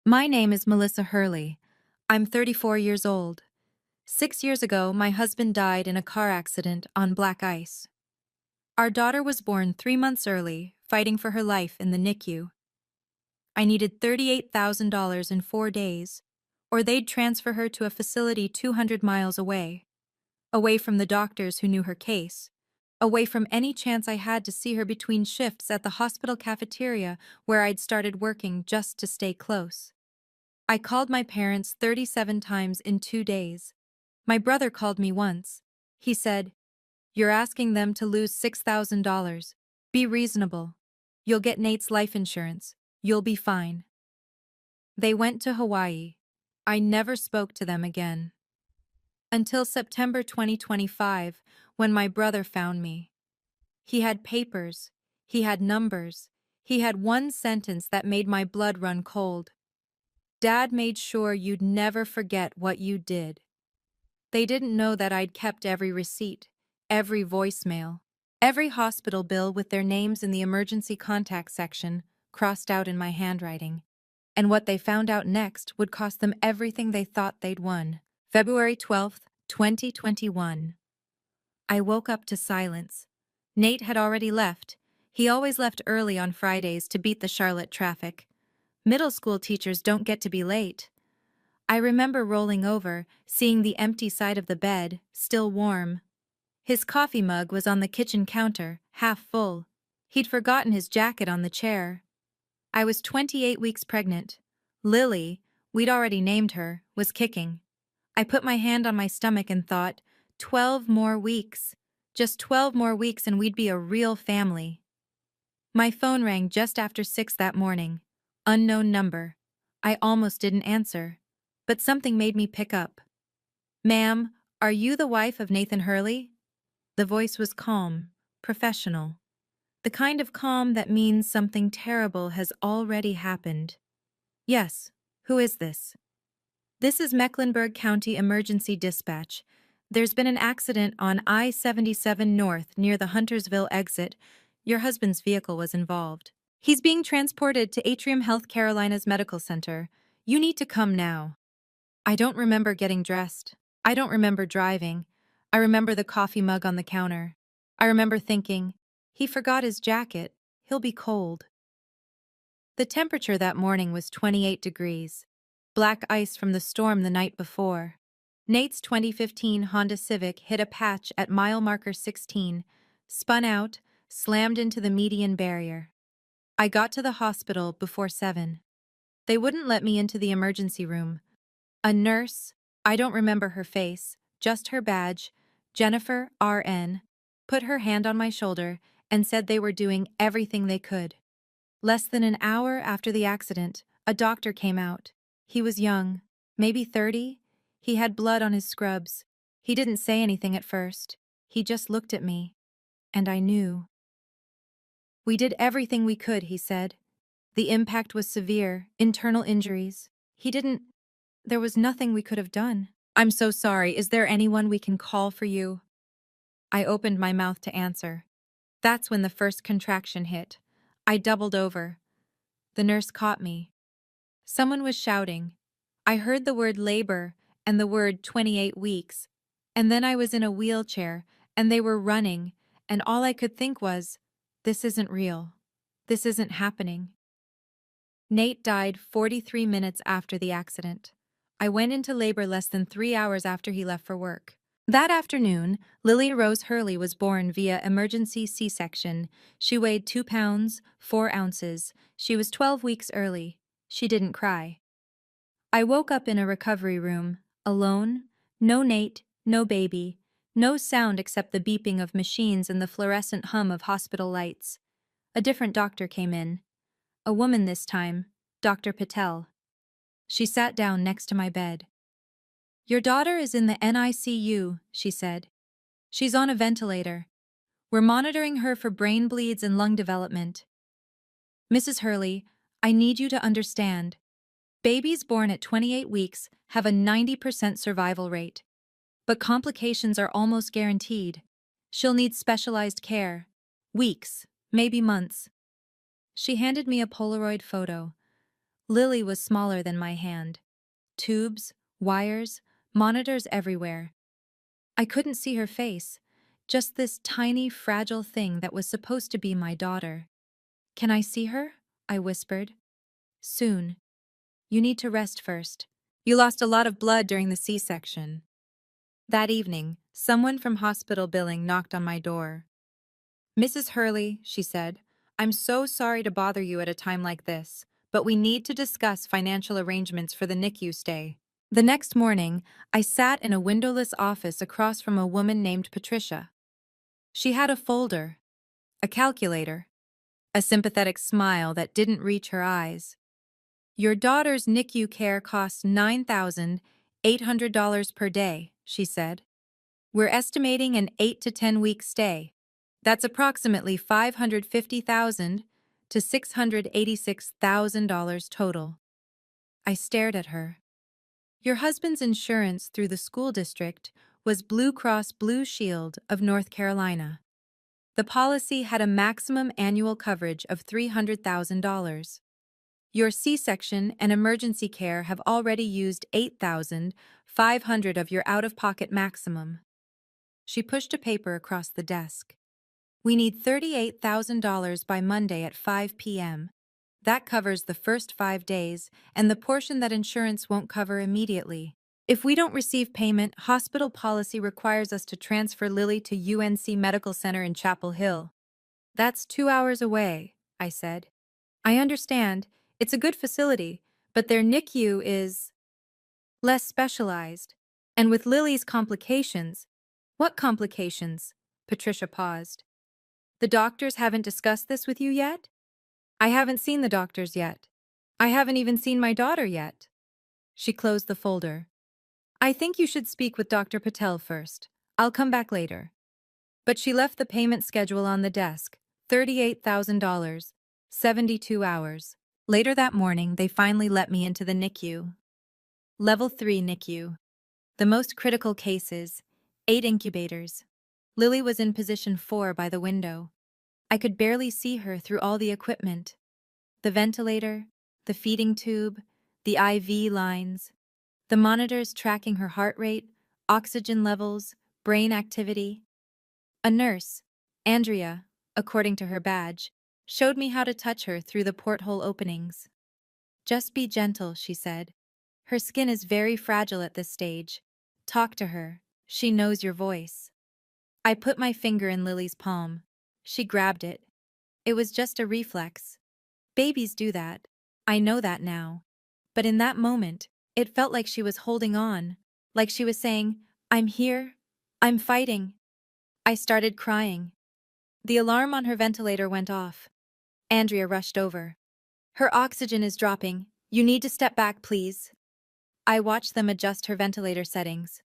My name is Melissa Hurley. I'm 34 years old. 6 years ago, my husband died in a car accident on black ice. Our daughter was born 3 months early, fighting for her life in the NICU. I needed $38,000 in 4 days, or they'd transfer her to a facility 200 miles away from the doctors who knew her case, away from any chance I had to see her between shifts at the hospital cafeteria where I'd started working just to stay close. I called my parents 37 times in 2 days. My brother called me once. He said, "You're asking them to lose $6,000. Be reasonable. You'll get Nate's life insurance. You'll be fine." They went to Hawaii. I never spoke to them again. Until September 2025, when my brother found me. He had papers. He had numbers. He had one sentence that made my blood run cold. "Dad made sure you'd never forget what you did." They didn't know that I'd kept every receipt, every voicemail, every hospital bill with their names in the emergency contact section crossed out in my handwriting. And what they found out next would cost them everything they thought they'd won. February 12th, 2021. I woke up to silence. Nate had already left. He always left early on Fridays to beat the Charlotte traffic. Middle school teachers don't get to be late. I remember rolling over, seeing the empty side of the bed, still warm. His coffee mug was on the kitchen counter, half full. He'd forgotten his jacket on the chair. I was 28 weeks pregnant. Lily, we'd already named her, was kicking. I put my hand on my stomach and thought, 12 more weeks. Just 12 more weeks and we'd be a real family. My phone rang just after 6 that morning. Unknown number. I almost didn't answer, but something made me pick up. "Ma'am, are you the wife of Nathan Hurley?" The voice was calm, professional. The kind of calm that means something terrible has already happened. "Yes, who is this?" "This is Mecklenburg County Emergency Dispatch. There's been an accident on I-77 North near the Huntersville exit. Your husband's vehicle was involved. He's being transported to Atrium Health Carolinas Medical Center. You need to come now." I don't remember getting dressed. I don't remember driving. I remember the coffee mug on the counter. I remember thinking, he forgot his jacket. He'll be cold. The temperature that morning was 28 degrees. Black ice from the storm the night before. Nate's 2015 Honda Civic hit a patch at mile marker 16, spun out, slammed into the median barrier. I got to the hospital before 7. They wouldn't let me into the emergency room. A nurse, I don't remember her face, just her badge, Jennifer, RN, put her hand on my shoulder and said they were doing everything they could. Less than an hour after the accident, a doctor came out. He was young, maybe 30. He had blood on his scrubs. He didn't say anything at first. He just looked at me. And I knew. "We did everything we could," he said. "The impact was severe, internal injuries. There was nothing we could have done." "I'm so sorry. Is there anyone we can call for you?" I opened my mouth to answer. That's when the first contraction hit. I doubled over. The nurse caught me. Someone was shouting. I heard the word labor and the word 28 weeks. And then I was in a wheelchair, and they were running, and all I could think was, this isn't real. This isn't happening. Nate died 43 minutes after the accident. I went into labor less than 3 hours after he left for work. That afternoon, Lily Rose Hurley was born via emergency C-section. She weighed 2 pounds, 4 ounces. She was 12 weeks early. She didn't cry. I woke up in a recovery room, alone, no Nate, no baby, no sound except the beeping of machines and the fluorescent hum of hospital lights. A different doctor came in. A woman this time, Dr. Patel. She sat down next to my bed. "Your daughter is in the NICU," she said. "She's on a ventilator. We're monitoring her for brain bleeds and lung development. Mrs. Hurley, I need you to understand. Babies born at 28 weeks have a 90% survival rate. But complications are almost guaranteed. She'll need specialized care. Weeks, maybe months." She handed me a Polaroid photo. Lily was smaller than my hand. Tubes, wires, monitors everywhere. I couldn't see her face, just this tiny, fragile thing that was supposed to be my daughter. "Can I see her?" I whispered. "Soon. You need to rest first. You lost a lot of blood during the C-section." That evening, someone from hospital billing knocked on my door. "Mrs. Hurley," she said, "I'm so sorry to bother you at a time like this, but we need to discuss financial arrangements for the NICU stay." The next morning, I sat in a windowless office across from a woman named Patricia. She had a folder, a calculator, a sympathetic smile that didn't reach her eyes. "Your daughter's NICU care costs $9,800 per day," she said. "We're estimating an 8 to 10 week stay. That's approximately $550,000 to $686,000 total." I stared at her. "Your husband's insurance through the school district was Blue Cross Blue Shield of North Carolina. The policy had a maximum annual coverage of $300,000. Your C-section and emergency care have already used $8,500 of your out-of-pocket maximum." She pushed a paper across the desk. "We need $38,000 by Monday at 5 p.m. That covers the first 5 days and the portion that insurance won't cover immediately. If we don't receive payment, hospital policy requires us to transfer Lily to UNC Medical Center in Chapel Hill." "That's 2 hours away," I said. "I understand. It's a good facility, but their NICU is less specialized. And with Lily's complications—" "What complications?" Patricia paused. "The doctors haven't discussed this with you yet?" "I haven't seen the doctors yet. I haven't even seen my daughter yet." She closed the folder. "I think you should speak with Dr. Patel first. I'll come back later." But she left the payment schedule on the desk. $38,000, 72 hours. Later that morning, they finally let me into the NICU. Level 3 NICU. The most critical cases, 8 incubators. Lily was in position 4 by the window. I could barely see her through all the equipment. The ventilator, the feeding tube, the IV lines, the monitors tracking her heart rate, oxygen levels, brain activity. A nurse, Andrea, according to her badge, showed me how to touch her through the porthole openings. "Just be gentle," she said. "Her skin is very fragile at this stage. Talk to her. She knows your voice." I put my finger in Lily's palm. She grabbed it. It was just a reflex. Babies do that. I know that now. But in that moment, it felt like she was holding on, like she was saying, "I'm here. I'm fighting." I started crying. The alarm on her ventilator went off. Andrea rushed over. "Her oxygen is dropping. You need to step back, please." I watched them adjust her ventilator settings.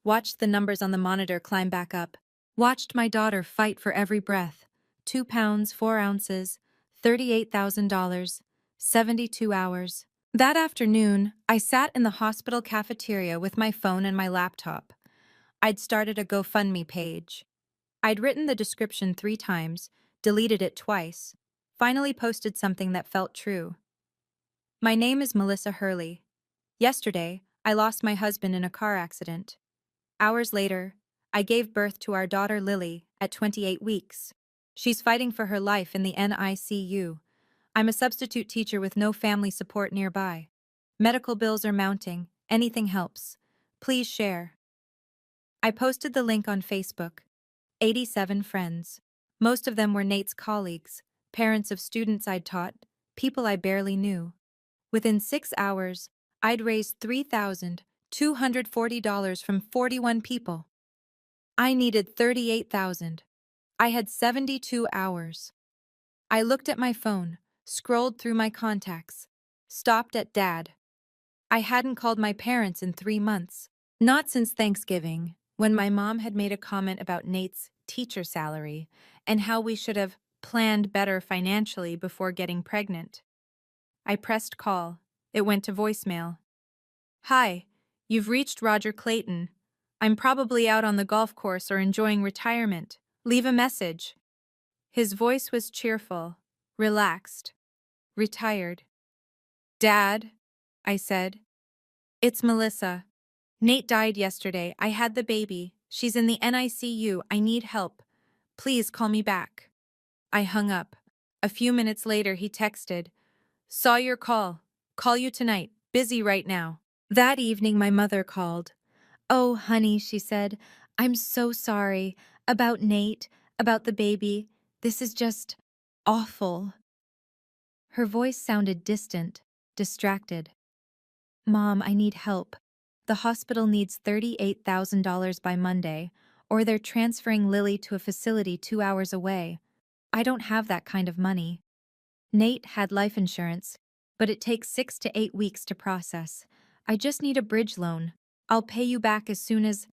Watched the numbers on the monitor climb back up. Watched my daughter fight for every breath. 2 pounds, 4 ounces, $38,000, 72 hours. That afternoon, I sat in the hospital cafeteria with my phone and my laptop. I'd started a GoFundMe page. I'd written the description 3 times, deleted it twice, finally posted something that felt true. "My name is Melissa Hurley. Yesterday, I lost my husband in a car accident. Hours later, I gave birth to our daughter Lily at 28 weeks. She's fighting for her life in the NICU. I'm a substitute teacher with no family support nearby. Medical bills are mounting. Anything helps. Please share." I posted the link on Facebook. 87 friends. Most of them were Nate's colleagues, parents of students I'd taught, people I barely knew. Within 6 hours, I'd raised $3,240 from 41 people. I needed $38,000. I had 72 hours. I looked at my phone, scrolled through my contacts, stopped at Dad. I hadn't called my parents in 3 months. Not since Thanksgiving, when my mom had made a comment about Nate's teacher salary and how we should have planned better financially before getting pregnant. I pressed call. It went to voicemail. "Hi, you've reached Roger Clayton. I'm probably out on the golf course or enjoying retirement. Leave a message." His voice was cheerful, relaxed, retired. Dad, I said. It's Melissa. Nate died yesterday. I had the baby. She's in the NICU. I need help. Please call me back. I hung up. A few minutes later, he texted, Saw your call. Call you tonight. Busy right now. That evening, my mother called. Oh, honey, she said, I'm so sorry. About Nate, about the baby. This is just awful. Her voice sounded distant, distracted. Mom, I need help. The hospital needs $38,000 by Monday, or they're transferring Lily to a facility 2 hours away. I don't have that kind of money. Nate had life insurance, but it takes 6 to 8 weeks to process. I just need a bridge loan. I'll pay you back as soon as...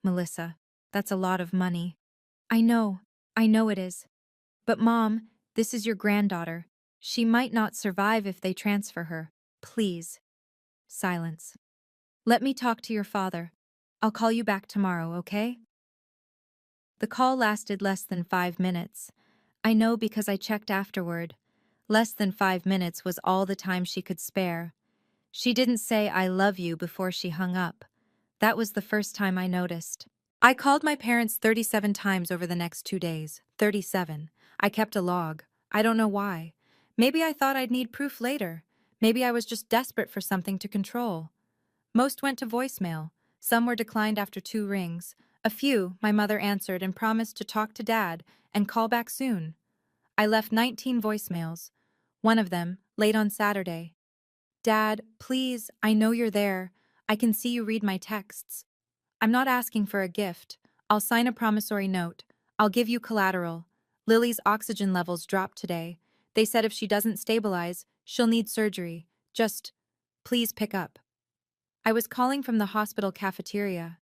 Melissa, that's a lot of money. I know it is. But Mom, this is your granddaughter. She might not survive if they transfer her. Please. Silence. Let me talk to your father. I'll call you back tomorrow, okay? The call lasted less than 5 minutes. I know because I checked afterward. Less than 5 minutes was all the time she could spare. She didn't say I love you before she hung up. That was the first time I noticed. I called my parents 37 times over the next 2 days. 37. I kept a log. I don't know why. Maybe I thought I'd need proof later. Maybe I was just desperate for something to control. Most went to voicemail. Some were declined after 2 rings. A few, my mother answered and promised to talk to Dad and call back soon. I left 19 voicemails. One of them, late on Saturday. Dad, please, I know you're there. I can see you read my texts. I'm not asking for a gift. I'll sign a promissory note. I'll give you collateral. Lily's oxygen levels dropped today. They said if she doesn't stabilize, she'll need surgery. Just, please pick up. I was calling from the hospital cafeteria.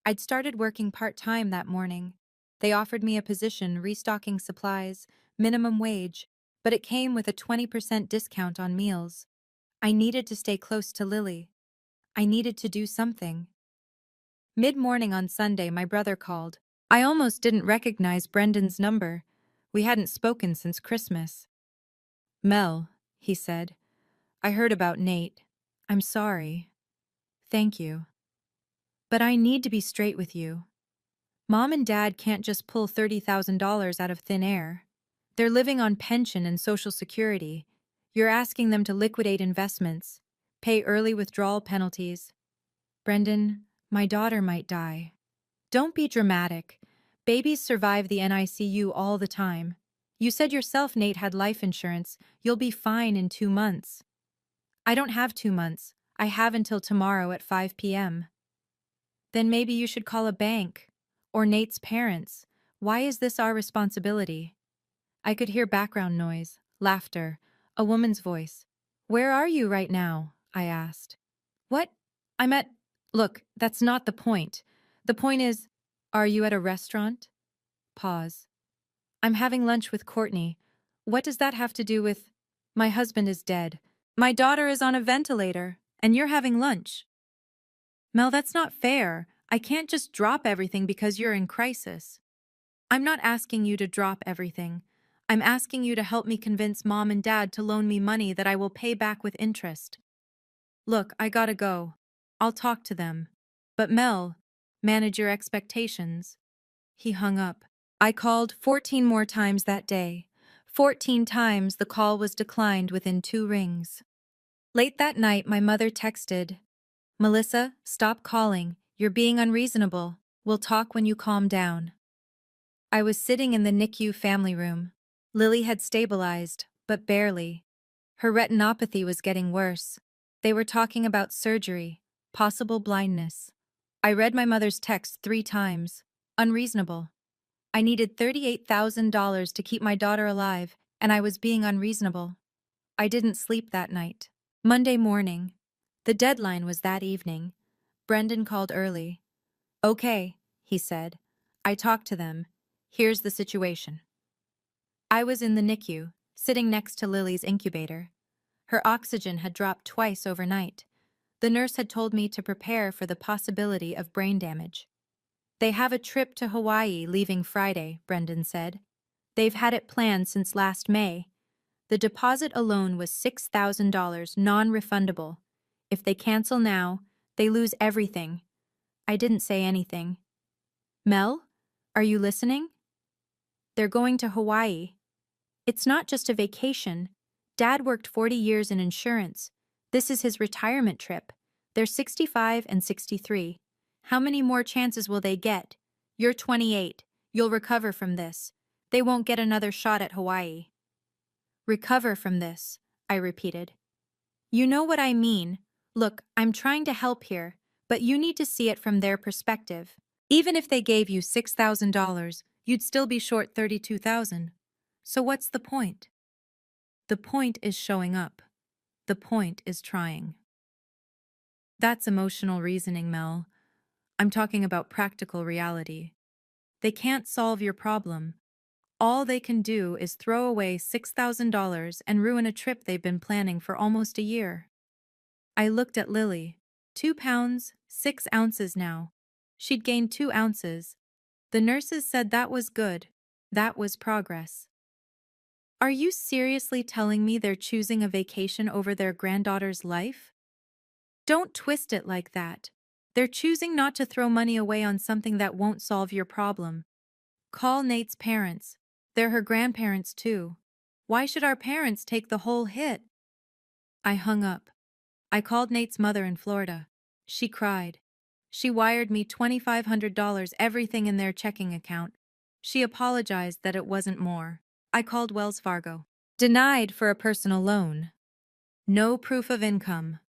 I'd started working part-time that morning. They offered me a position restocking supplies, minimum wage, but it came with a 20% discount on meals. I needed to stay close to Lily. I needed to do something. Mid-morning on Sunday, my brother called. I almost didn't recognize Brendan's number. We hadn't spoken since Christmas. Mel, he said, I heard about Nate. I'm sorry. Thank you. But I need to be straight with you. Mom and Dad can't just pull $30,000 out of thin air. They're living on pension and Social Security. You're asking them to liquidate investments, pay early withdrawal penalties. Brendan, my daughter might die. Don't be dramatic. Babies survive the NICU all the time. You said yourself Nate had life insurance. You'll be fine in 2 months. I don't have 2 months. I have until tomorrow at 5 p.m. Then maybe you should call a bank. Or Nate's parents. Why is this our responsibility? I could hear background noise, laughter, a woman's voice. Where are you right now? I asked. What? I'm at... Look, that's not the point. The point is, are you at a restaurant? Pause. I'm having lunch with Courtney. What does that have to do with... My husband is dead. My daughter is on a ventilator, and you're having lunch. Mel, that's not fair. I can't just drop everything because you're in crisis. I'm not asking you to drop everything. I'm asking you to help me convince Mom and Dad to loan me money that I will pay back with interest. Look, I gotta go. I'll talk to them. But Mel, manage your expectations. He hung up. I called 14 more times that day. 14 times the call was declined within 2 rings. Late that night, my mother texted, Melissa, stop calling. You're being unreasonable. We'll talk when you calm down. I was sitting in the NICU family room. Lily had stabilized, but barely. Her retinopathy was getting worse. They were talking about surgery, possible blindness. I read my mother's text 3 times. Unreasonable. I needed $38,000 to keep my daughter alive, and I was being unreasonable. I didn't sleep that night. Monday morning. The deadline was that evening. Brendan called early. Okay, he said. I talked to them. Here's the situation. I was in the NICU, sitting next to Lily's incubator. Her oxygen had dropped twice overnight. The nurse had told me to prepare for the possibility of brain damage. They have a trip to Hawaii leaving Friday, Brendan said. They've had it planned since last May. The deposit alone was $6,000 non-refundable. If they cancel now, they lose everything. I didn't say anything. Mel, are you listening? They're going to Hawaii. It's not just a vacation. Dad worked 40 years in insurance. This is his retirement trip. They're 65 and 63. How many more chances will they get? You're 28. You'll recover from this. They won't get another shot at Hawaii. Recover from this, I repeated. You know what I mean. Look, I'm trying to help here, but you need to see it from their perspective. Even if they gave you $6,000, you'd still be short $32,000. So what's the point? The point is showing up. The point is trying. That's emotional reasoning, Mel. I'm talking about practical reality. They can't solve your problem. All they can do is throw away $6,000 and ruin a trip they've been planning for almost a year. I looked at Lily. 2 pounds, 6 ounces now. She'd gained 2 ounces. The nurses said that was good. That was progress. Are you seriously telling me they're choosing a vacation over their granddaughter's life? Don't twist it like that. They're choosing not to throw money away on something that won't solve your problem. Call Nate's parents. They're her grandparents too. Why should our parents take the whole hit? I hung up. I called Nate's mother in Florida. She cried. She wired me $2,500, everything in their checking account. She apologized that it wasn't more. I called Wells Fargo. Denied for a personal loan. No proof of income.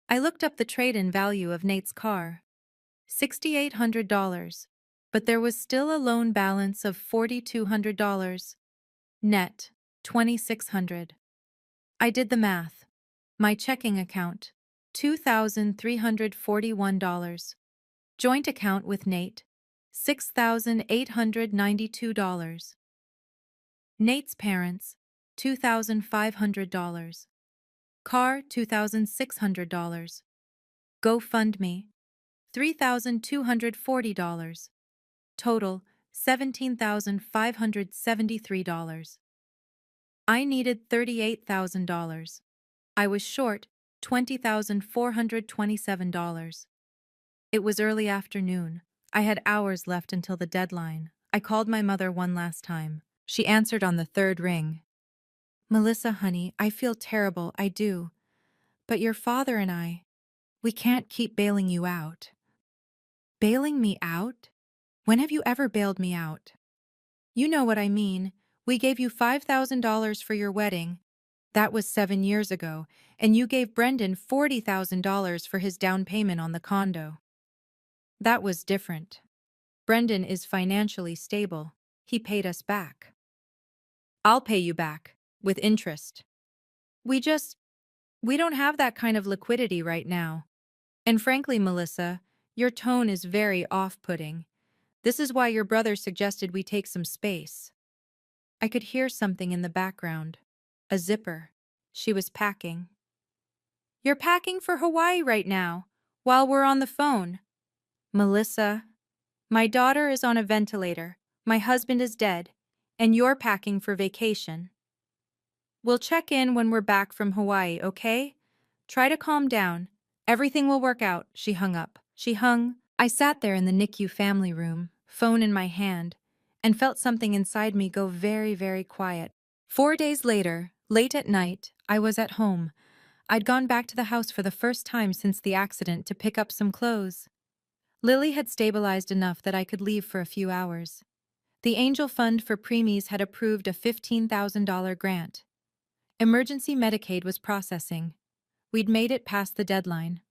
I looked up the trade-in value of Nate's car. $6,800. But there was still a loan balance of $4,200. Net, $2,600. I did the math. My checking account, $2,341. Joint account with Nate, $6,892. Nate's parents, $2,500. Car, $2,600. GoFundMe, $3,240. Total, $17,573. I needed $38,000. I was short $20,427. It was early afternoon. I had hours left until the deadline. I called my mother one last time. She answered on the third ring. Melissa, honey, I feel terrible, I do. But your father and we can't keep bailing you out. Bailing me out? When have you ever bailed me out? You know what I mean. We gave you $5,000 for your wedding. That was 7 years ago, and you gave Brendan $40,000 for his down payment on the condo. That was different. Brendan is financially stable. He paid us back. I'll pay you back, with interest. We don't have that kind of liquidity right now. And frankly, Melissa, your tone is very off-putting. This is why your brother suggested we take some space. I could hear something in the background. A zipper. She was packing. You're packing for Hawaii right now, while we're on the phone. Melissa, my daughter is on a ventilator, my husband is dead, and you're packing for vacation. We'll check in when we're back from Hawaii, okay? Try to calm down. Everything will work out. She hung up. I sat there in the NICU family room, phone in my hand, and felt something inside me go very, very quiet. 4 days later, late at night, I was at home. I'd gone back to the house for the first time since the accident to pick up some clothes. Lily had stabilized enough that I could leave for a few hours. The Angel Fund for Preemies had approved a $15,000 grant. Emergency Medicaid was processing. We'd made it past the deadline.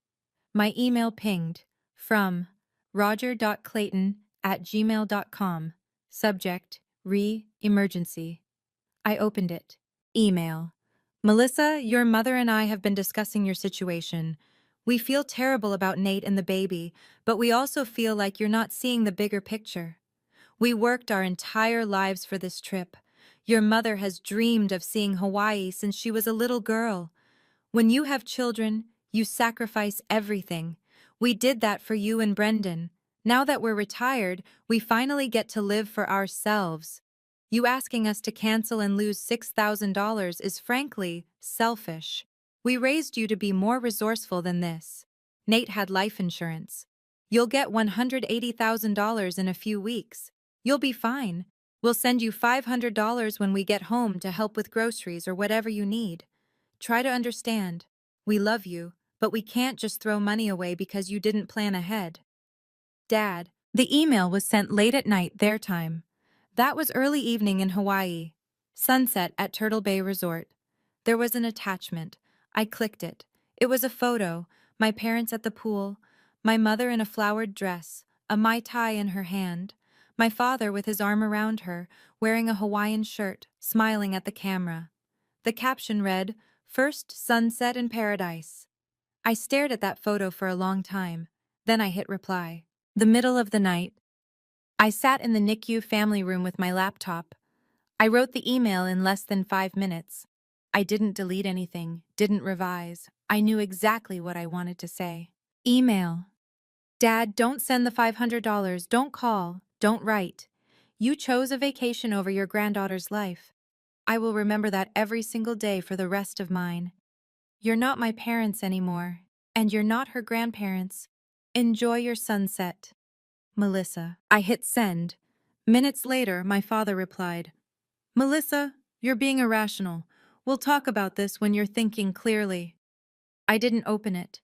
My email pinged from roger.clayton@gmail.com. Subject, Emergency. I opened it. Email. Melissa, your mother and I have been discussing your situation. We feel terrible about Nate and the baby, but we also feel like you're not seeing the bigger picture. We worked our entire lives for this trip. Your mother has dreamed of seeing Hawaii since she was a little girl. When you have children, you sacrifice everything. We did that for you and Brendan. Now that we're retired, we finally get to live for ourselves. You asking us to cancel and lose $6,000 is frankly selfish. We raised you to be more resourceful than this. Nate had life insurance. You'll get $180,000 in a few weeks. You'll be fine. We'll send you $500 when we get home to help with groceries or whatever you need. Try to understand. We love you, but we can't just throw money away because you didn't plan ahead. Dad, the email was sent late at night their time. That was early evening in Hawaii. Sunset at Turtle Bay Resort. There was an attachment. I clicked it. It was a photo, my parents at the pool, my mother in a flowered dress, a Mai Tai in her hand, my father with his arm around her, wearing a Hawaiian shirt, smiling at the camera. The caption read, "First sunset in paradise." I stared at that photo for a long time. Then I hit reply. The middle of the night. I sat in the NICU family room with my laptop. I wrote the email in less than 5 minutes. I didn't delete anything, didn't revise. I knew exactly what I wanted to say. Email. Dad, don't send the $500, don't call, don't write. You chose a vacation over your granddaughter's life. I will remember that every single day for the rest of mine. You're not my parents anymore, and you're not her grandparents. Enjoy your sunset. Melissa. I hit send. Minutes later, my father replied, Melissa, you're being irrational. We'll talk about this when you're thinking clearly. I didn't open it.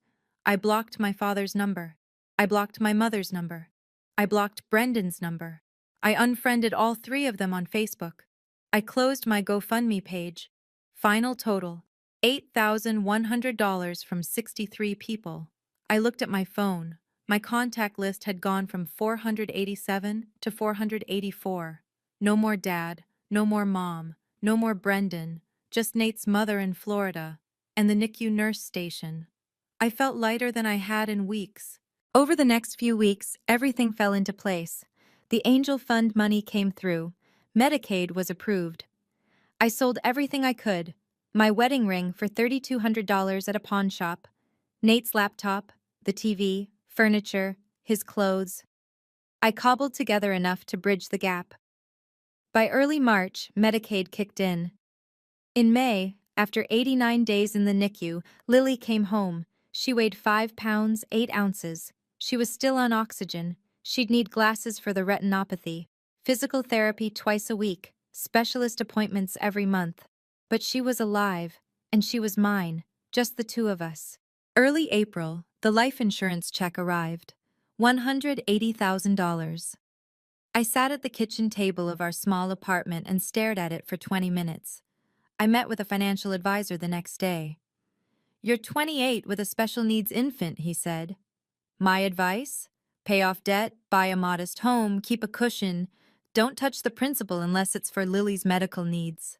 I blocked my father's number. I blocked my mother's number. I blocked Brendan's number. I unfriended all three of them on Facebook. I closed my GoFundMe page. Final total, $8,100 from 63 people. I looked at my phone. My contact list had gone from 487 to 484. No more dad, no more mom, no more Brendan, just Nate's mother in Florida, and the NICU nurse station. I felt lighter than I had in weeks. Over the next few weeks, everything fell into place. The Angel Fund money came through. Medicaid was approved. I sold everything I could. My wedding ring for $3,200 at a pawn shop. Nate's laptop, the TV, furniture, his clothes. I cobbled together enough to bridge the gap. By early March, Medicaid kicked in. In May, after 89 days in the NICU, Lily came home. She weighed 5 pounds, 8 ounces. She was still on oxygen. She'd need glasses for the retinopathy. Physical therapy twice a week. Specialist appointments every month. But she was alive, and she was mine, just the two of us. Early April, the life insurance check arrived. $180,000. I sat at the kitchen table of our small apartment and stared at it for 20 minutes. I met with a financial advisor the next day. You're 28 with a special needs infant, he said. My advice? Pay off debt, buy a modest home, keep a cushion. Don't touch the principal unless it's for Lily's medical needs.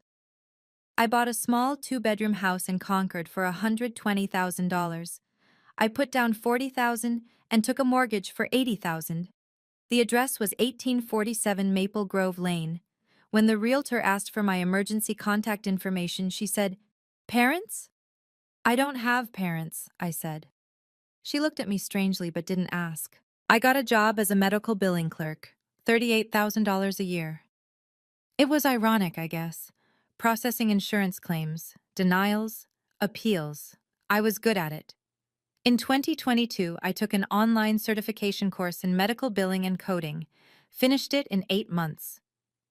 I bought a small 2-bedroom house in Concord for $120,000. I put down $40,000 and took a mortgage for $80,000. The address was 1847 Maple Grove Lane. When the realtor asked for my emergency contact information, she said, Parents? I don't have parents, I said. She looked at me strangely but didn't ask. I got a job as a medical billing clerk, $38,000 a year. It was ironic, I guess. Processing insurance claims, denials, appeals. I was good at it. In 2022, I took an online certification course in medical billing and coding, finished it in 8 months.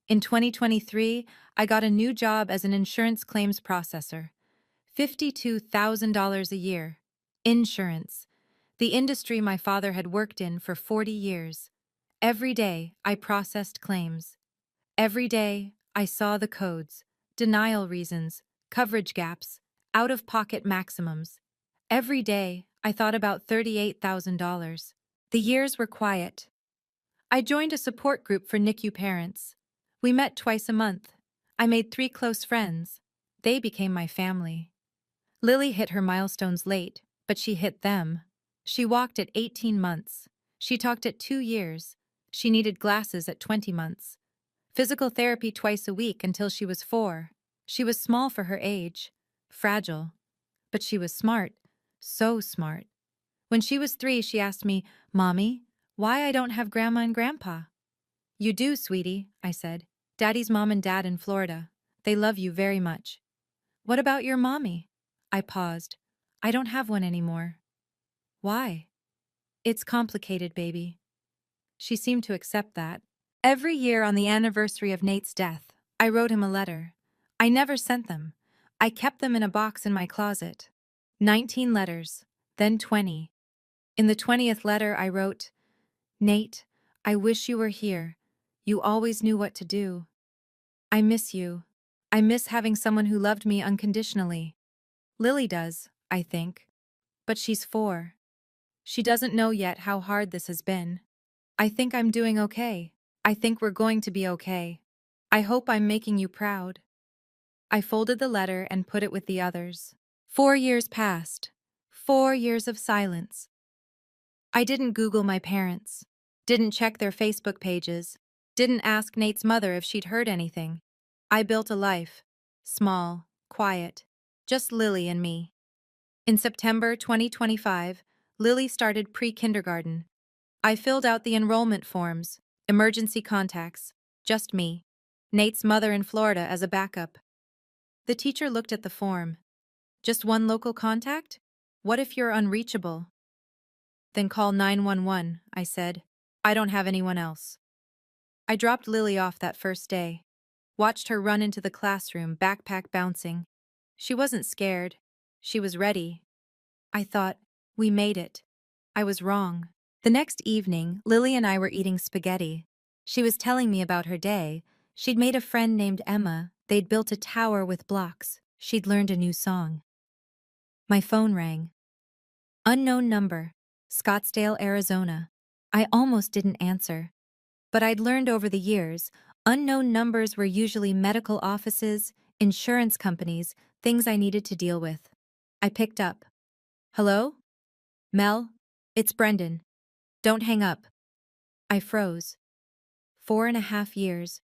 In 2023, I got a new job as an insurance claims processor. $52,000 a year. Insurance. The industry my father had worked in for 40 years. Every day, I processed claims. Every day, I saw the codes, denial reasons, coverage gaps, out-of-pocket maximums. Every day, I thought about $38,000. The years were quiet. I joined a support group for NICU parents. We met twice a month. I made 3 close friends. They became my family. Lily hit her milestones late, but she hit them. She walked at 18 months. She talked at 2 years. She needed glasses at 20 months. Physical therapy twice a week until she was 4. She was small for her age, fragile. But she was smart, so smart. When she was 3, she asked me, Mommy, why I don't have Grandma and Grandpa? You do, sweetie, I said. Daddy's mom and dad in Florida. They love you very much. What about your mommy? I paused. I don't have one anymore. Why? It's complicated, baby. She seemed to accept that. Every year on the anniversary of Nate's death, I wrote him a letter. I never sent them. I kept them in a box in my closet. 19 letters, then 20. In the 20th letter, I wrote, Nate, I wish you were here. You always knew what to do. I miss you. I miss having someone who loved me unconditionally. Lily does, I think. But she's 4. She doesn't know yet how hard this has been. I think I'm doing okay. I think we're going to be okay. I hope I'm making you proud. I folded the letter and put it with the others. 4 years passed. 4 years of silence. I didn't Google my parents. Didn't check their Facebook pages. Didn't ask Nate's mother if she'd heard anything. I built a life. Small, quiet. Just Lily and me. In September 2025, Lily started pre-kindergarten. I filled out the enrollment forms, emergency contacts, just me. Nate's mother in Florida as a backup. The teacher looked at the form. Just one local contact? What if you're unreachable? Then call 911, I said. I don't have anyone else. I dropped Lily off that first day. Watched her run into the classroom, backpack bouncing. She wasn't scared. She was ready. I thought, we made it. I was wrong. The next evening, Lily and I were eating spaghetti. She was telling me about her day. She'd made a friend named Emma. They'd built a tower with blocks. She'd learned a new song. My phone rang. Unknown number. Scottsdale, Arizona. I almost didn't answer. But I'd learned over the years, unknown numbers were usually medical offices, insurance companies, things I needed to deal with. I picked up. Hello? Mel? It's Brendan. Don't hang up. I froze. 4.5 years.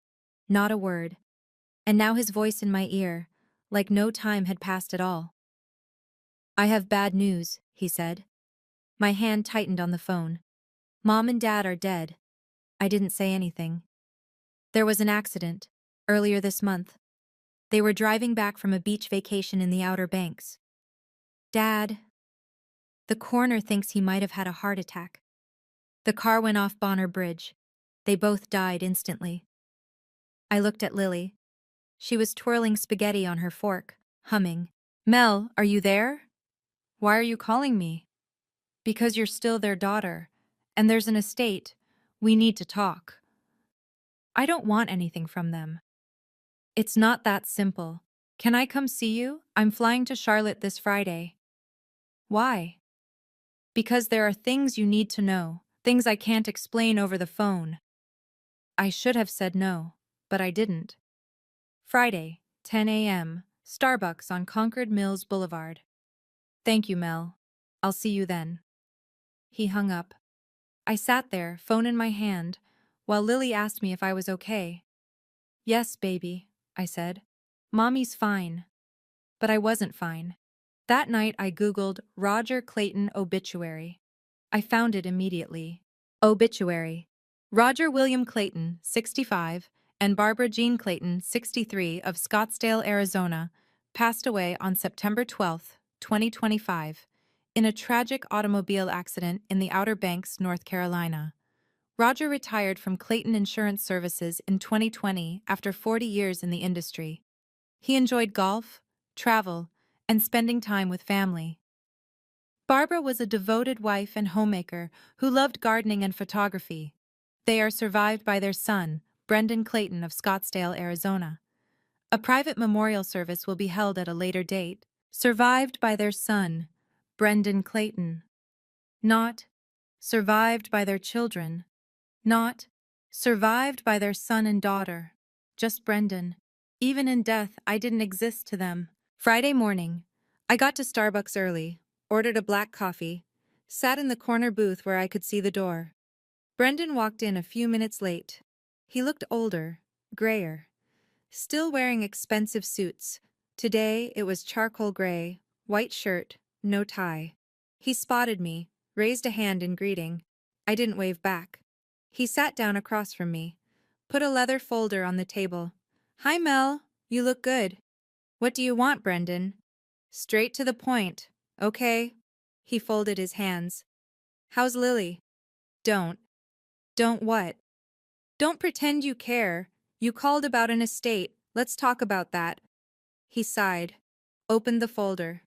Not a word. And now his voice in my ear, like no time had passed at all. I have bad news, he said. My hand tightened on the phone. Mom and Dad are dead. I didn't say anything. There was an accident, earlier this month. They were driving back from a beach vacation in the Outer Banks. Dad. The coroner thinks he might have had a heart attack. The car went off Bonner Bridge. They both died instantly. I looked at Lily. She was twirling spaghetti on her fork, humming. Mel, are you there? Why are you calling me? Because you're still their daughter, and there's an estate. We need to talk. I don't want anything from them. It's not that simple. Can I come see you? I'm flying to Charlotte this Friday. Why? Because there are things you need to know, things I can't explain over the phone. I should have said no, but I didn't. Friday, 10 a.m., Starbucks on Concord Mills Boulevard. Thank you, Mel. I'll see you then. He hung up. I sat there, phone in my hand, while Lily asked me if I was okay. Yes, baby, I said. Mommy's fine. But I wasn't fine. That night I Googled Roger Clayton obituary. I found it immediately. Obituary. Roger William Clayton, 65, and Barbara Jean Clayton, 63, of Scottsdale, Arizona, passed away on September 12, 2025, in a tragic automobile accident in the Outer Banks, North Carolina. Roger retired from Clayton Insurance Services in 2020 after 40 years in the industry. He enjoyed golf, travel, and spending time with family. Barbara was a devoted wife and homemaker who loved gardening and photography. They are survived by their son, Brendan Clayton of Scottsdale, Arizona. A private memorial service will be held at a later date. Survived by their son, Brendan Clayton. Not survived by their children. Not survived by their son and daughter. Just Brendan. Even in death, I didn't exist to them. Friday morning, I got to Starbucks early, ordered a black coffee, sat in the corner booth where I could see the door. Brendan walked in a few minutes late. He looked older, grayer. Still wearing expensive suits. Today it was charcoal gray, white shirt, no tie. He spotted me, raised a hand in greeting. I didn't wave back. He sat down across from me. Put a leather folder on the table. Hi, Mel. You look good. What do you want, Brendan? Straight to the point. Okay. He folded his hands. How's Lily? Don't. Don't what? Don't pretend you care. You called about an estate. Let's talk about that. He sighed. Opened the folder.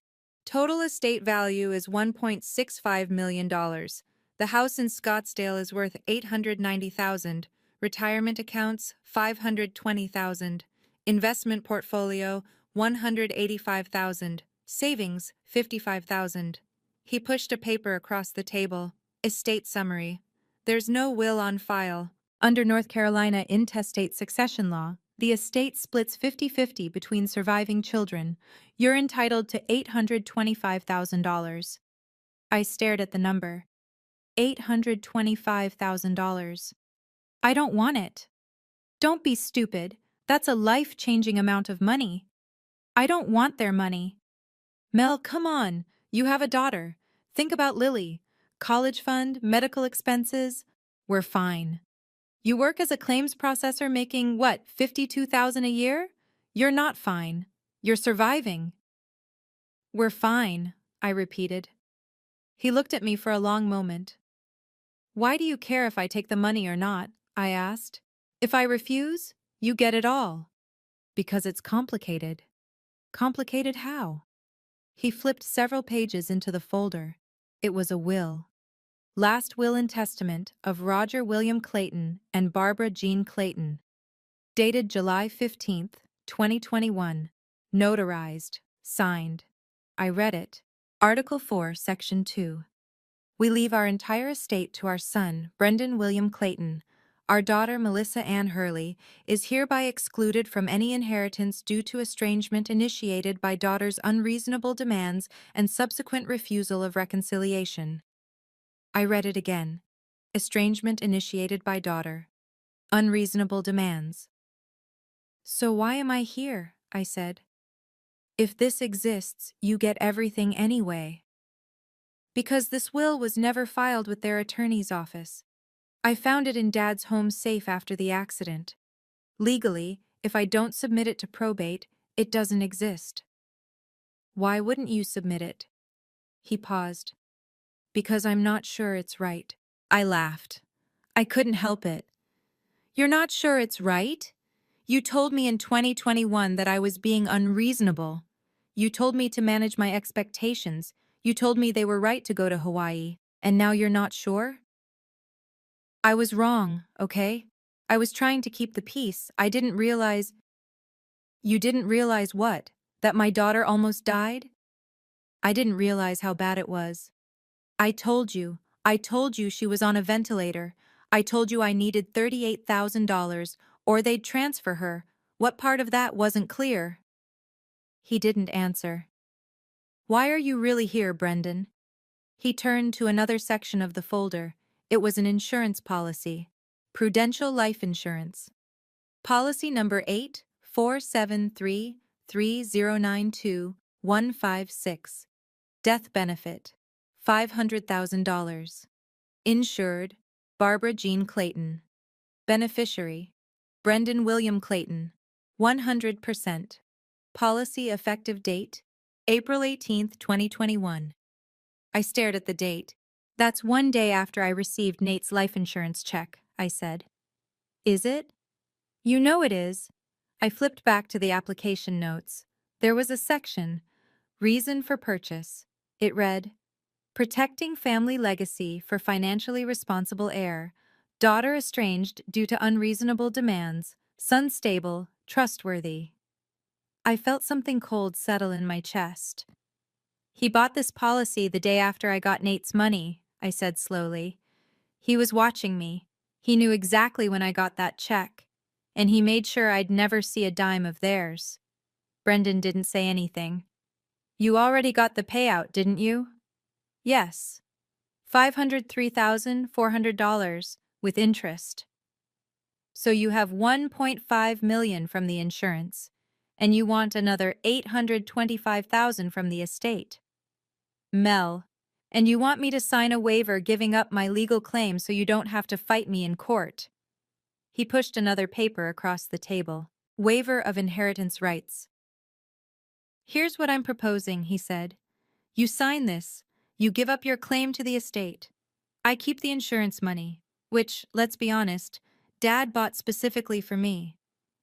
Total estate value is $1.65 million. The house in Scottsdale is worth $890,000. Retirement accounts, $520,000. Investment portfolio, $185,000. Savings, $55,000. He pushed a paper across the table. Estate summary. There's no will on file. Under North Carolina intestate succession law, the estate splits 50-50 between surviving children. You're entitled to $825,000. I stared at the number. $825,000. I don't want it. Don't be stupid. That's a life-changing amount of money. I don't want their money. Mel, come on. You have a daughter. Think about Lily. College fund, medical expenses. We're fine. You work as a claims processor making, what, $52,000 a year? You're not fine. You're surviving. We're fine, I repeated. He looked at me for a long moment. Why do you care if I take the money or not? I asked. If I refuse, you get it all. Because it's complicated. Complicated how? He flipped several pages into the folder. It was a will. Last will and testament of Roger William Clayton and Barbara Jean Clayton. Dated July 15th, 2021. Notarized. Signed. I read it. Article 4, Section 2. We leave our entire estate to our son, Brendan William Clayton. Our daughter, Melissa Ann Hurley, is hereby excluded from any inheritance due to estrangement initiated by daughter's unreasonable demands and subsequent refusal of reconciliation. I read it again. Estrangement initiated by daughter. Unreasonable demands. So why am I here? I said. If this exists, you get everything anyway. Because this will was never filed with their attorney's office. I found it in Dad's home safe after the accident. Legally, if I don't submit it to probate, it doesn't exist. Why wouldn't you submit it? He paused. Because I'm not sure it's right. I laughed. I couldn't help it. You're not sure it's right? You told me in 2021 that I was being unreasonable. You told me to manage my expectations. You told me they were right to go to Hawaii. And now you're not sure? I was wrong, okay? I was trying to keep the peace. I didn't realize... You didn't realize what? That my daughter almost died? I didn't realize how bad it was. I told you she was on a ventilator. I told you I needed $38,000, or they'd transfer her. What part of that wasn't clear? He didn't answer. Why are you really here, Brendan? He turned to another section of the folder. It was an insurance policy. Prudential Life Insurance. Policy number 84733092156. Death benefit. $500,000. Insured, Barbara Jean Clayton. Beneficiary, Brendan William Clayton. 100%. Policy effective date, April 18, 2021. I stared at the date. That's one day after I received Nate's life insurance check, I said. Is it? You know it is. I flipped back to the application notes. There was a section, Reason for Purchase. It read, Protecting family legacy for financially responsible heir. Daughter estranged due to unreasonable demands. Son stable, trustworthy. I felt something cold settle in my chest. He bought this policy the day after I got Nate's money, I said slowly. He was watching me. He knew exactly when I got that check, and he made sure I'd never see a dime of theirs. Brendan didn't say anything. You already got the payout, didn't you? Yes. $503,400 with interest. So you have $1.5 million from the insurance, and you want another $825,000 from the estate. Mel, and you want me to sign a waiver giving up my legal claim so you don't have to fight me in court. He pushed another paper across the table. Waiver of inheritance rights. Here's what I'm proposing, he said. You sign this. You give up your claim to the estate. I keep the insurance money, which, let's be honest, Dad bought specifically for me.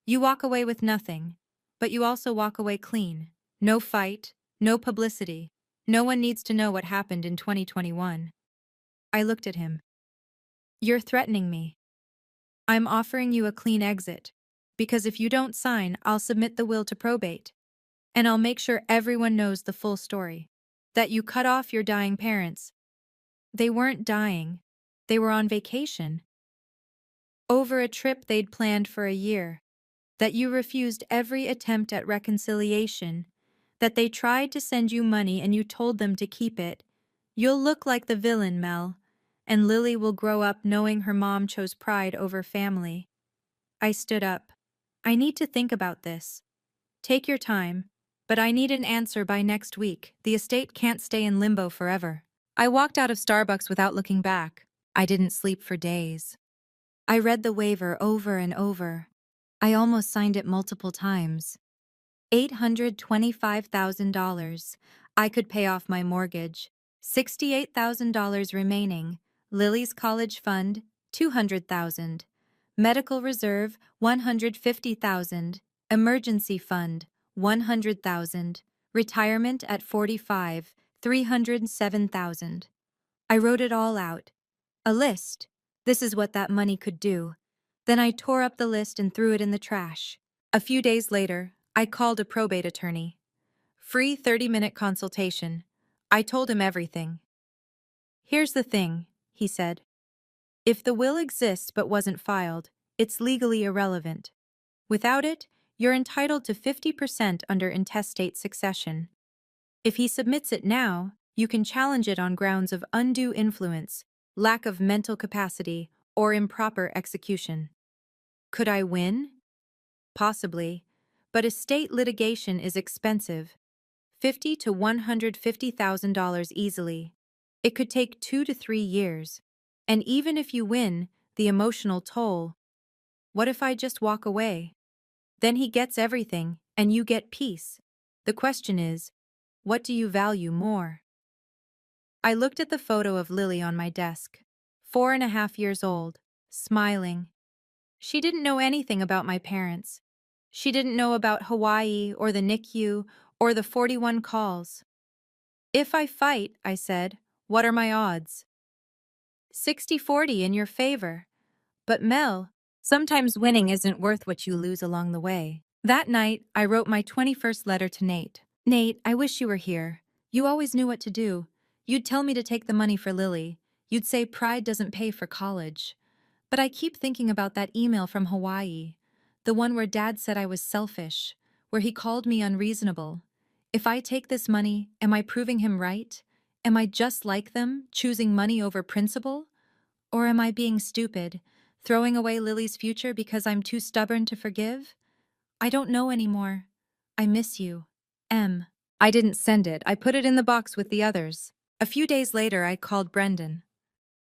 You walk away with nothing, but you also walk away clean. No fight, no publicity. No one needs to know what happened in 2021. I looked at him. You're threatening me. I'm offering you a clean exit, because if you don't sign, I'll submit the will to probate. And I'll make sure everyone knows the full story. That you cut off your dying parents. They weren't dying. They were on vacation. Over a trip they'd planned for a year. That you refused every attempt at reconciliation. That they tried to send you money and you told them to keep it. You'll look like the villain, Mel. And Lily will grow up knowing her mom chose pride over family. I stood up. I need to think about this. Take your time. But I need an answer by next week. The estate can't stay in limbo forever. I walked out of Starbucks without looking back. I didn't sleep for days. I read the waiver over and over. I almost signed it multiple times. $825,000. I could pay off my mortgage. $68,000 remaining. Lily's college fund, $200,000. Medical reserve, $150,000. Emergency fund, $100,000. Retirement at 45, $307,000. I wrote it all out. A list. This is what that money could do. Then I tore up the list and threw it in the trash. A few days later, I called a probate attorney. Free 30-minute consultation. I told him everything. Here's the thing, he said. If the will exists but wasn't filed, it's legally irrelevant. Without it, you're entitled to 50% under intestate succession. If he submits it now, you can challenge it on grounds of undue influence, lack of mental capacity, or improper execution. Could I win? Possibly, but estate litigation is expensive. $50,000 to $150,000 easily. It could take 2 to 3 years. And even if you win, the emotional toll. What if I just walk away? Then he gets everything, and you get peace. The question is, what do you value more? I looked at the photo of Lily on my desk, 4.5 years old, smiling. She didn't know anything about my parents. She didn't know about Hawaii or the NICU or the 41 calls. If I fight, I said, what are my odds? 60-40 in your favor. But Mel, sometimes winning isn't worth what you lose along the way. That night, I wrote my 21st letter to Nate. Nate, I wish you were here. You always knew what to do. You'd tell me to take the money for Lily. You'd say pride doesn't pay for college. But I keep thinking about that email from Hawaii. The one where Dad said I was selfish, where he called me unreasonable. If I take this money, am I proving him right? Am I just like them, choosing money over principle? Or am I being stupid, throwing away Lily's future because I'm too stubborn to forgive? I don't know anymore. I miss you. M. I didn't send it. I put it in the box with the others. A few days later, I called Brendan.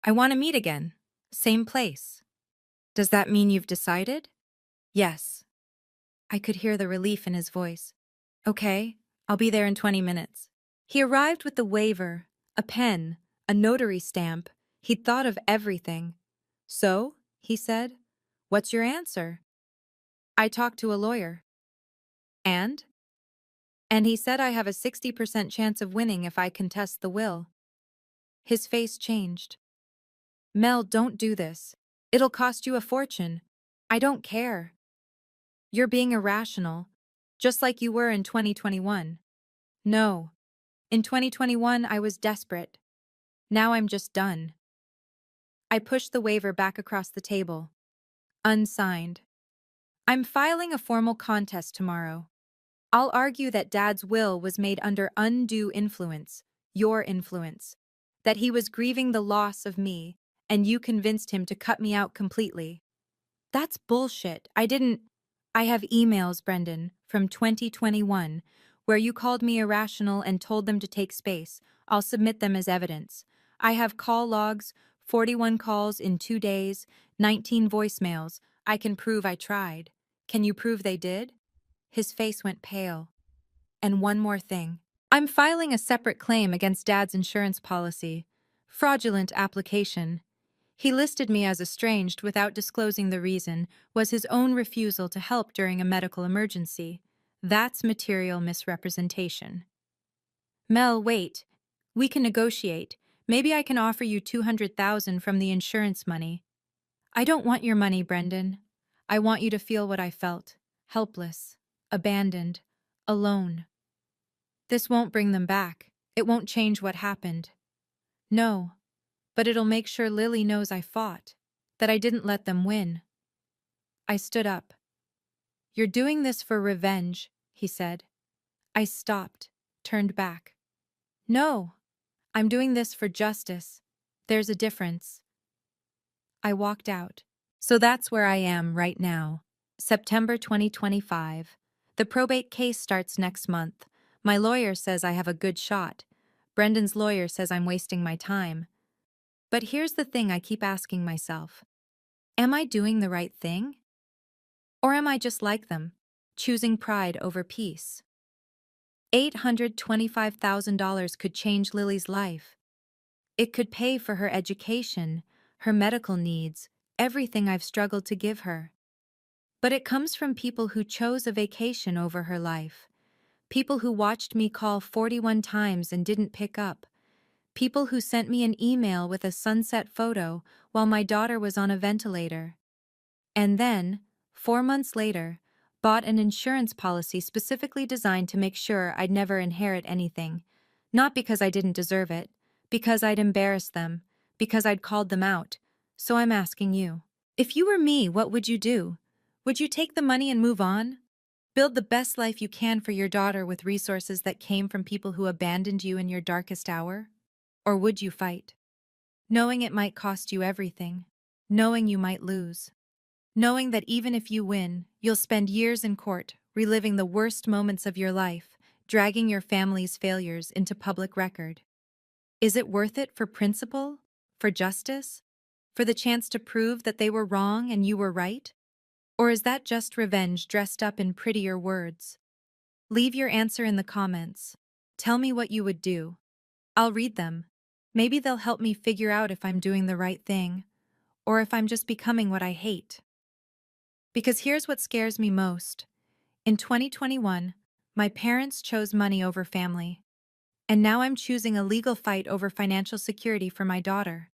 I want to meet again. Same place. Does that mean you've decided? Yes. I could hear the relief in his voice. Okay, I'll be there in 20 minutes. He arrived with the waiver, a pen, a notary stamp. He'd thought of everything. So, he said, what's your answer? I talked to a lawyer. And? And he said I have a 60% chance of winning if I contest the will. His face changed. Mel, don't do this. It'll cost you a fortune. I don't care. You're being irrational, just like you were in 2021. No. In 2021, I was desperate. Now I'm just done. I pushed the waiver back across the table. Unsigned. I'm filing a formal contest tomorrow. I'll argue that Dad's will was made under undue influence, your influence, that he was grieving the loss of me, and you convinced him to cut me out completely. That's bullshit. I have emails, Brendan, from 2021, where you called me irrational and told them to take space. I'll submit them as evidence. I have call logs, 41 calls in 2 days, 19 voicemails. I can prove I tried. Can you prove they did? His face went pale. And one more thing. I'm filing a separate claim against Dad's insurance policy. Fraudulent application. He listed me as estranged without disclosing the reason, was his own refusal to help during a medical emergency. That's material misrepresentation. Mel, wait. We can negotiate. Maybe I can offer you $200,000 from the insurance money. I don't want your money, Brendan. I want you to feel what I felt. Helpless. Abandoned. Alone. This won't bring them back. It won't change what happened. No. But it'll make sure Lily knows I fought. That I didn't let them win. I stood up. You're doing this for revenge, he said. I stopped. Turned back. No. I'm doing this for justice. There's a difference. I walked out. So that's where I am right now. September 2025. The probate case starts next month. My lawyer says I have a good shot. Brendan's lawyer says I'm wasting my time. But here's the thing I keep asking myself. Am I doing the right thing? Or am I just like them, choosing pride over peace? $825,000 could change Lily's life. It could pay for her education, her medical needs, everything I've struggled to give her. But it comes from people who chose a vacation over her life. People who watched me call 41 times and didn't pick up. People who sent me an email with a sunset photo while my daughter was on a ventilator. And then, 4 months later, bought an insurance policy specifically designed to make sure I'd never inherit anything. Not because I didn't deserve it, because I'd embarrassed them, because I'd called them out. So I'm asking you, if you were me, what would you do? Would you take the money and move on? Build the best life you can for your daughter with resources that came from people who abandoned you in your darkest hour? Or would you fight? Knowing it might cost you everything. Knowing you might lose. Knowing that even if you win, you'll spend years in court, reliving the worst moments of your life, dragging your family's failures into public record. Is it worth it for principle? For justice? For the chance to prove that they were wrong and you were right? Or is that just revenge dressed up in prettier words? Leave your answer in the comments. Tell me what you would do. I'll read them. Maybe they'll help me figure out if I'm doing the right thing, or if I'm just becoming what I hate. Because here's what scares me most. In 2021, my parents chose money over family. And now I'm choosing a legal fight over financial security for my daughter.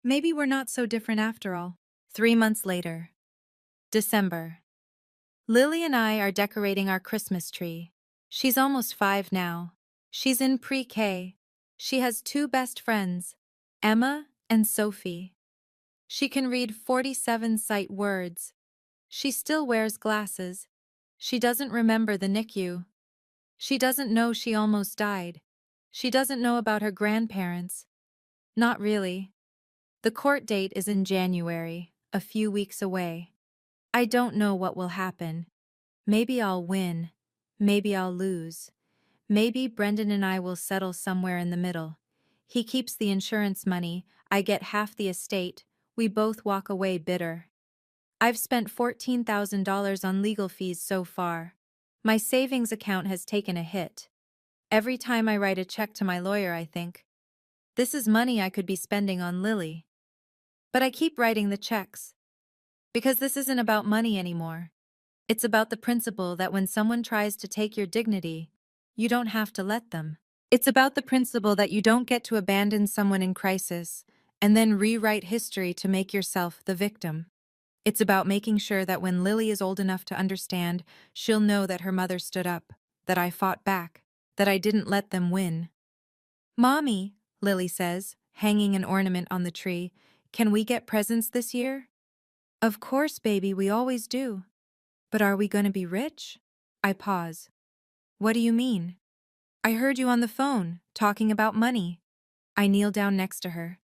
Maybe we're not so different after all. 3 months later. December. Lily and I are decorating our Christmas tree. She's almost 5 now. She's in pre-K. She has 2 best friends, Emma and Sophie. She can read 47 sight words. She still wears glasses. She doesn't remember the NICU. She doesn't know she almost died. She doesn't know about her grandparents. Not really. The court date is in January, a few weeks away. I don't know what will happen. Maybe I'll win. Maybe I'll lose. Maybe Brendan and I will settle somewhere in the middle. He keeps the insurance money, I get half the estate, we both walk away bitter. I've spent $14,000 on legal fees so far. My savings account has taken a hit. Every time I write a check to my lawyer, I think, this is money I could be spending on Lily. But I keep writing the checks. Because this isn't about money anymore. It's about the principle that when someone tries to take your dignity, you don't have to let them. It's about the principle that you don't get to abandon someone in crisis and then rewrite history to make yourself the victim. It's about making sure that when Lily is old enough to understand, she'll know that her mother stood up, that I fought back, that I didn't let them win. Mommy, Lily says, hanging an ornament on the tree, can we get presents this year? Of course, baby, we always do. But are we going to be rich? I pause. What do you mean? I heard you on the phone, talking about money. I kneel down next to her.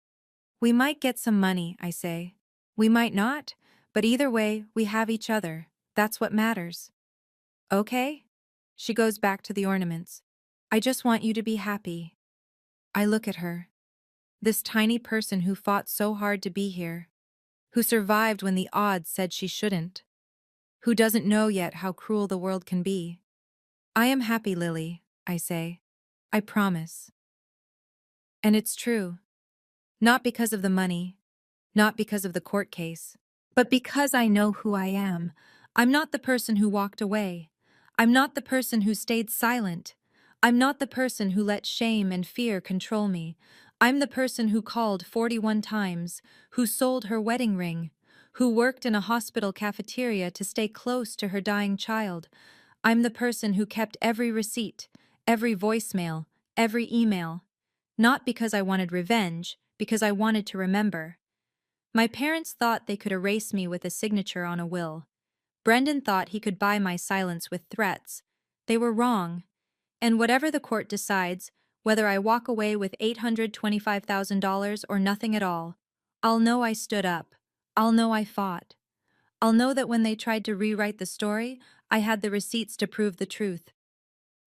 We might get some money, I say. We might not, but either way, we have each other. That's what matters. Okay? She goes back to the ornaments. I just want you to be happy. I look at her. This tiny person who fought so hard to be here. who survived when the odds said she shouldn't, who doesn't know yet how cruel the world can be. I am happy, Lily, I say. I promise. And it's true. Not because of the money, not because of the court case, but because I know who I am. I'm not the person who walked away. I'm not the person who stayed silent. I'm not the person who let shame and fear control me. I'm the person who called 41 times, who sold her wedding ring, who worked in a hospital cafeteria to stay close to her dying child. I'm the person who kept every receipt, every voicemail, every email. Not because I wanted revenge, because I wanted to remember. My parents thought they could erase me with a signature on a will. Brendan thought he could buy my silence with threats. They were wrong. And whatever the court decides, whether I walk away with $825,000 or nothing at all, I'll know I stood up. I'll know I fought. I'll know that when they tried to rewrite the story, I had the receipts to prove the truth.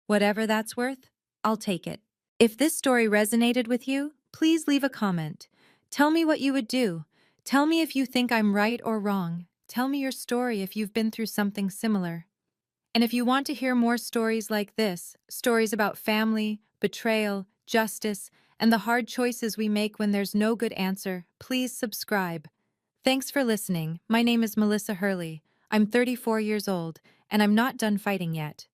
Whatever that's worth, I'll take it. If this story resonated with you, please leave a comment. Tell me what you would do. Tell me if you think I'm right or wrong. Tell me your story if you've been through something similar. And if you want to hear more stories like this, stories about family, betrayal, justice, and the hard choices we make when there's no good answer, please subscribe. Thanks for listening. My name is Melissa Hurley. I'm 34 years old, and I'm not done fighting yet.